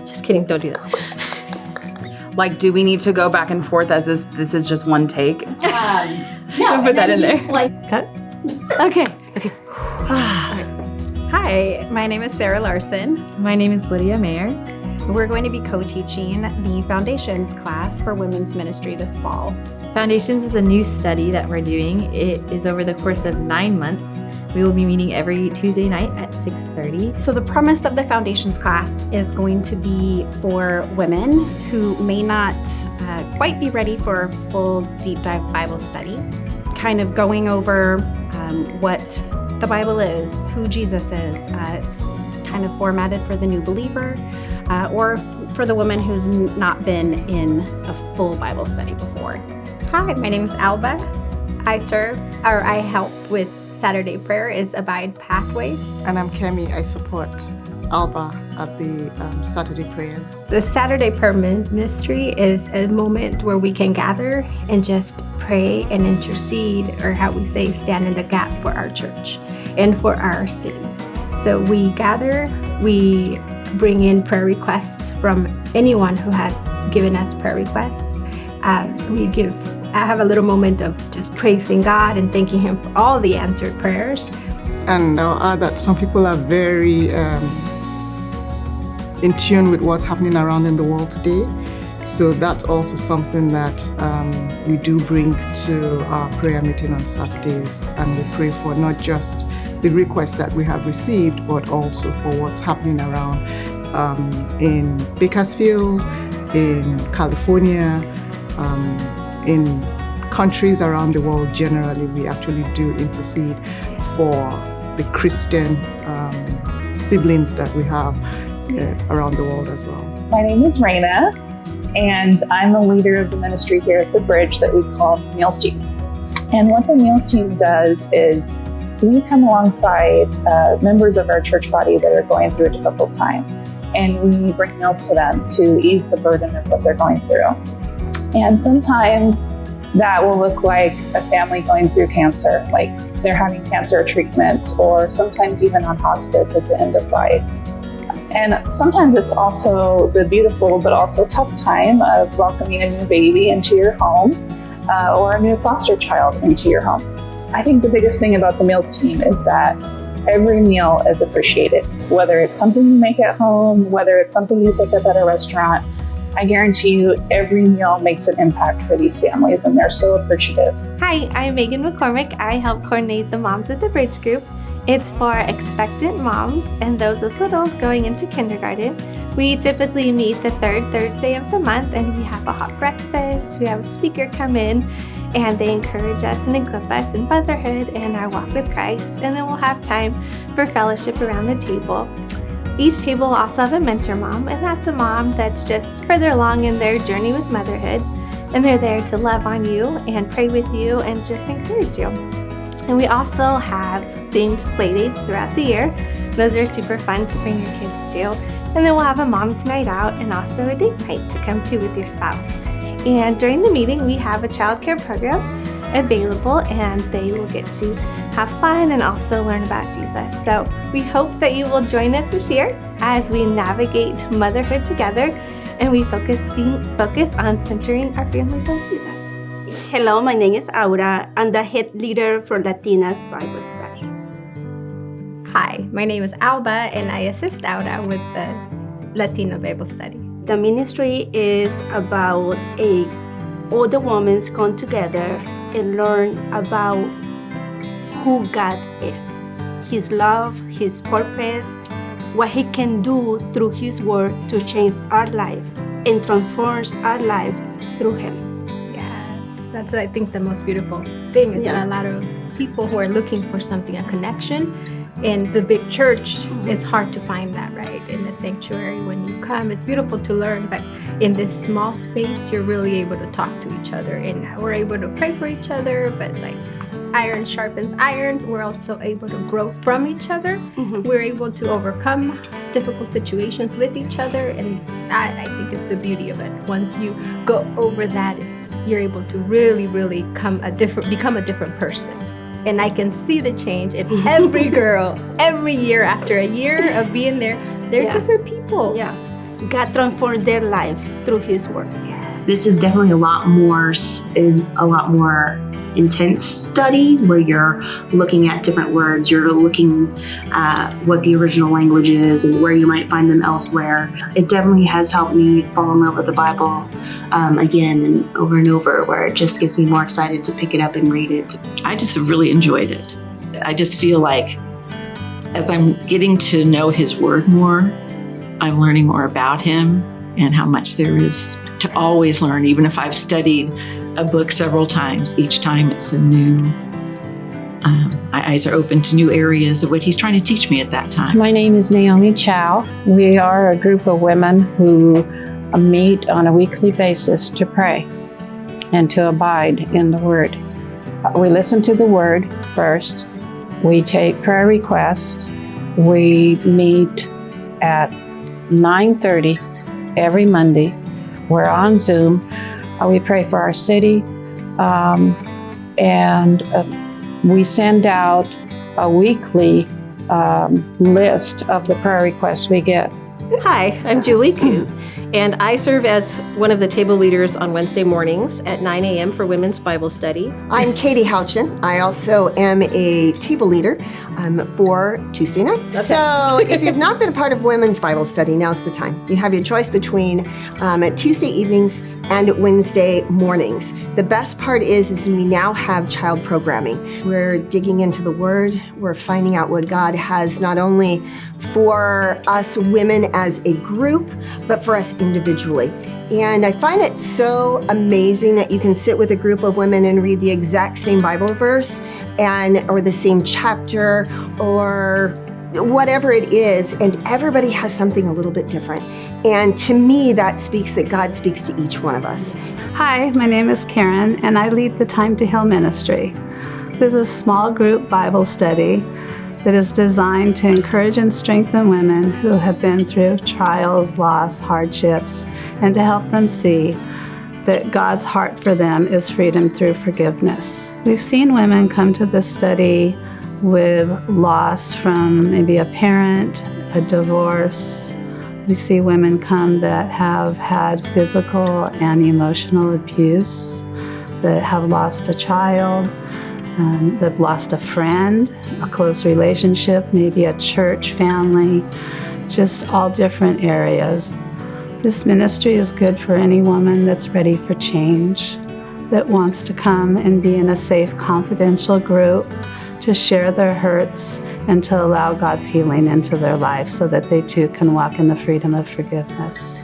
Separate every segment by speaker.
Speaker 1: Just kidding, don't do that.
Speaker 2: Like, do we need to go back and forth as this is just one take?
Speaker 3: Yeah,
Speaker 1: Put that in there.
Speaker 3: Cut.
Speaker 1: Okay.
Speaker 3: Hi, my name is Sarah Larson.
Speaker 4: My name is Lydia Mayer.
Speaker 3: We're going to be co-teaching the Foundations class for women's ministry this fall.
Speaker 4: Foundations is a new study that we're doing. It is over the course of 9 months. We will be meeting every Tuesday night at 6:30.
Speaker 3: So the premise of the Foundations class is going to be for women who may not quite be ready for a full deep dive Bible study, kind of going over what the Bible is, who Jesus is. It's kind of formatted for the new believer, or for the woman who's not been in a full Bible study before.
Speaker 5: Hi, my name is Alba. I help with Saturday prayer. It's Abide Pathways.
Speaker 6: And I'm Kemi. I support Alba at the Saturday prayers.
Speaker 5: The Saturday prayer ministry is a moment where we can gather and just pray and intercede, or how we say, stand in the gap for our church and for our city. So we gather, we bring in prayer requests from anyone who has given us prayer requests. I have a little moment of just praising God and thanking Him for all the answered prayers.
Speaker 6: And I'll add that some people are very in tune with what's happening around in the world today. So that's also something that we do bring to our prayer meeting on Saturdays. And we pray for not just the requests that we have received, but also for what's happening around in Bakersfield, in California, in countries around the world. Generally, we actually do intercede for the Christian siblings that we have around the world as well.
Speaker 7: My name is Raina, and I'm the leader of the ministry here at the Bridge that we call the Meals Team. And what the Meals Team does is we come alongside members of our church body that are going through a difficult time, and we bring meals to them to ease the burden of what they're going through. And sometimes that will look like a family going through cancer, like they're having cancer treatments, or sometimes even on hospice at the end of life. And sometimes it's also the beautiful but also tough time of welcoming a new baby into your home, or a new foster child into your home. I think the biggest thing about the Meals Team is that every meal is appreciated, whether it's something you make at home, whether it's something you pick up at a restaurant. I guarantee you every meal makes an impact for these families, and they're so appreciative.
Speaker 5: Hi, I'm Megan McCormick. I help coordinate the Moms at the Bridge group. It's for expectant moms and those with littles going into kindergarten. We typically meet the third Thursday of the month, and we have a hot breakfast. We have a speaker come in, and they encourage us and equip us in motherhood and our walk with Christ. And then we'll have time for fellowship around the table. Each table will also have a mentor mom, and that's a mom that's just further along in their journey with motherhood. And they're there to love on you and pray with you and just encourage you. And we also have themed play dates throughout the year. Those are super fun to bring your kids to. And then we'll have a mom's night out and also a date night to come to with your spouse. And during the meeting, we have a childcare program available, and they will get to have fun and also learn about Jesus. So we hope that you will join us this year as we navigate motherhood together, and we focus on centering our families on Jesus.
Speaker 8: Hello, my name is Aura. I'm the head leader for Latinas Bible Study.
Speaker 5: Hi, my name is Alba, and I assist Aura with the Latino Bible Study.
Speaker 8: The ministry is about all the women come together and learn about who God is, His love, His purpose, what He can do through His word to change our life and transform our life through Him.
Speaker 5: Yes, that's I think the most beautiful thing is that a lot of people who are looking for something, a connection, in the big church, it's hard to find that, right? In the sanctuary, when you come, it's beautiful to learn, but in this small space, you're really able to talk to each other, and we're able to pray for each other, but like iron sharpens iron, we're also able to grow from each other. We're able to overcome difficult situations with each other, and that, I think, is the beauty of it. Once you go over that, you're able to really, really become a different person. And I can see the change in every girl, every year after a year of being there,
Speaker 4: They're
Speaker 8: Yeah.
Speaker 4: different people.
Speaker 8: Yeah. God transformed their life through His Word.
Speaker 9: This is definitely a lot more intense study where you're looking at different words, you're looking at what the original language is and where you might find them elsewhere. It definitely has helped me fall in love with the Bible again and over, where it just gets me more excited to pick it up and read it.
Speaker 10: I just have really enjoyed it. I just feel like as I'm getting to know His Word more, I'm learning more about Him and how much there is to always learn. Even if I've studied a book several times, each time it's a new, my eyes are open to new areas of what He's trying to teach me at that time.
Speaker 11: My name is Naomi Chow. We are a group of women who meet on a weekly basis to pray and to abide in the Word. We listen to the Word first. We take prayer requests. We meet at 9:30 every Monday. We're on Zoom. We pray for our city, and we send out a weekly list of the prayer requests we get.
Speaker 12: Hi, I'm Julie Koo, and I serve as one of the table leaders on Wednesday mornings at 9 a.m. for Women's Bible Study.
Speaker 13: I'm Katie Houchin. I also am a table leader for Tuesday nights.
Speaker 12: Okay.
Speaker 13: So if you've not been a part of Women's Bible Study, now's the time. You have your choice between Tuesday evenings and Wednesday mornings. The best part is we now have child programming. We're digging into the Word. We're finding out what God has not only for us women as a group, but for us individually. And I find it so amazing that you can sit with a group of women and read the exact same Bible verse or the same chapter or whatever it is, and everybody has something a little bit different. And to me, that speaks that God speaks to each one of us.
Speaker 14: Hi, my name is Karen, and I lead the Time to Heal ministry. This is a small group Bible study that is designed to encourage and strengthen women who have been through trials, loss, hardships, and to help them see that God's heart for them is freedom through forgiveness. We've seen women come to this study with loss from maybe a parent, a divorce. We see women come that have had physical and emotional abuse, that have lost a child, they've lost a friend, a close relationship, maybe a church family, just all different areas. This ministry is good for any woman that's ready for change, that wants to come and be in a safe, confidential group to share their hurts and to allow God's healing into their lives so that they too can walk in the freedom of forgiveness.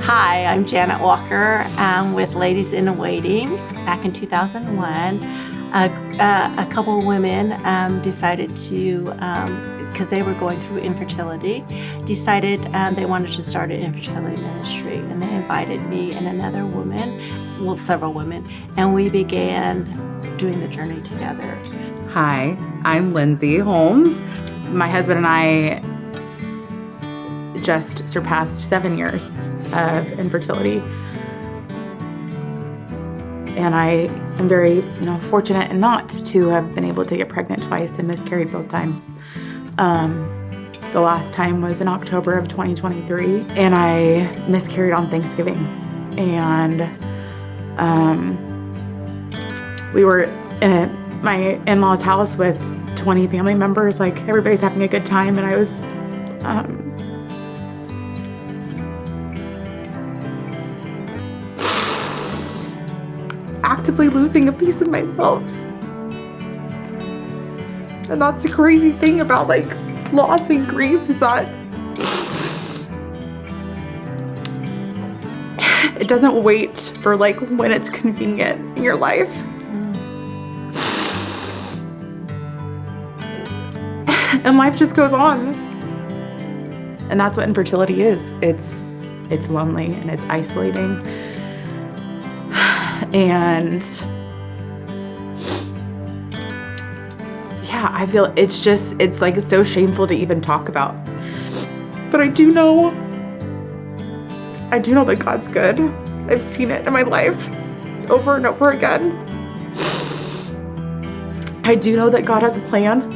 Speaker 15: Hi, I'm Janet Walker. I'm with Ladies in Waiting. Back in 2001, a couple of women decided to, because they were going through infertility, decided they wanted to start an infertility ministry. And they invited me and another woman, well, several women, and we began doing the journey together.
Speaker 2: Hi, I'm Lindsay Holmes. My husband and I just surpassed 7 years of infertility. And I am very, fortunate and not to have been able to get pregnant twice and miscarried both times. The last time was in October of 2023, and I miscarried on Thanksgiving. And we were at my in-laws' house with 20 family members, like everybody's having a good time, and I was actively losing a piece of myself. And that's the crazy thing about loss and grief, is that it doesn't wait for when it's convenient in your life. And life just goes on. And that's what infertility is. It's lonely and it's isolating. And yeah, I feel it's so shameful to even talk about. But I do know that God's good. I've seen it in my life over and over again. I do know that God has a plan,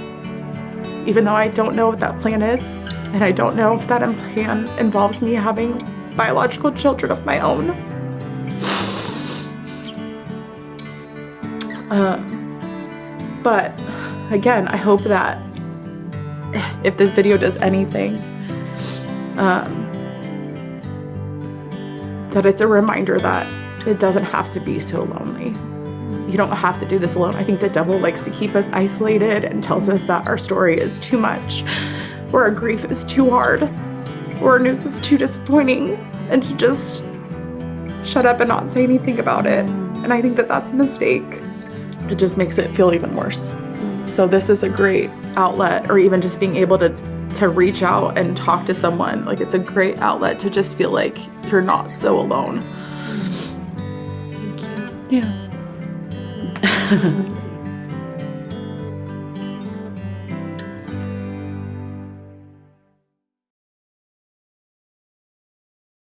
Speaker 2: even though I don't know what that plan is. And I don't know if that plan involves me having biological children of my own. But again, I hope that if this video does anything, that it's a reminder that it doesn't have to be so lonely. You don't have to do this alone. I think the devil likes to keep us isolated and tells us that our story is too much, or our grief is too hard, or our news is too disappointing, and to just shut up and not say anything about it. And I think that that's a mistake. It just makes it feel even worse. So this is a great outlet, or even just being able to reach out and talk to someone. Like, it's a great outlet to just feel like you're not so alone. Thank you. Yeah.